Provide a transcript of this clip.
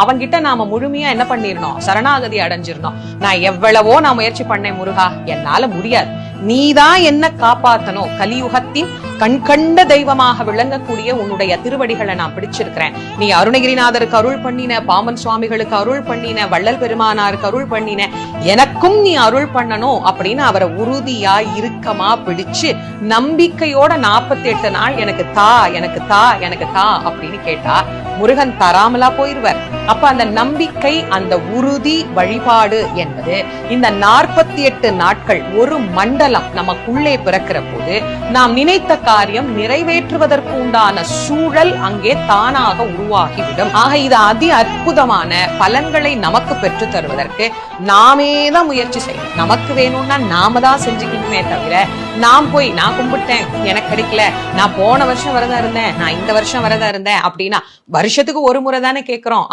அவங்கிட்ட நாம முழுமையா என்ன பண்ணிருந்தோம், சரணாகதி அடைஞ்சிருந்தோம். நான் எவ்வளவோ நான் முயற்சி பண்ணேன் முருகா, என்னால முடியாது, நீதான் என்ன காப்பாத்தணும். கலியுகத்தின் கண்கண்ட தெய்வமாக விளங்கக்கூடிய உன்னுடைய திருவடிகளை நான் பிடிச்சிருக்கிறேன். நீ அருணகிரிநாதருக்கு அருள் பண்ணின, பாம்பன் சுவாமிகளுக்கு அருள் பண்ணின, வள்ளல் பெருமானாருக்கு அருள் பண்ணின, எனக்கும் நீ அருள் பண்ணணும் அப்படின்னு அவரை உறுதியா இறுக்கமா பிடிச்சு நம்பிக்கையோட 48 நாள் எனக்கு தா எனக்கு தா எனக்கு தா அப்படின்னு கேட்டா முருகன் தராமலா போயிருவார். அப்ப அந்த நம்பிக்கை, அந்த உறுதி வழிபாடு என்பது இந்த 48 நாட்கள் ஒரு மண்டலம் நமக்குள்ளே பிறக்கிற போது நாம் நினைத்த காரியம் நிறைவேற்றுவதற்கு உண்டான சூழல் அங்கே தானாக உருவாகிவிடும். ஆக இது அதி அற்புதமான பலன்களை நமக்கு பெற்று தருவதற்கு நாமே தான் முயற்சி செய்யணும். நமக்கு வேணும்னா நாம தான் செஞ்சுக்கணுமே தவிர நான் போய் நான் கும்பிட்டேன் எனக்கு கிடைக்கல, நான் போன வருஷம் வரதா இருந்தேன், நான் இந்த வருஷம் வரதா இருந்தேன் அப்படின்னா வருஷத்துக்கு ஒரு முறை தானே கேட்கிறோம்.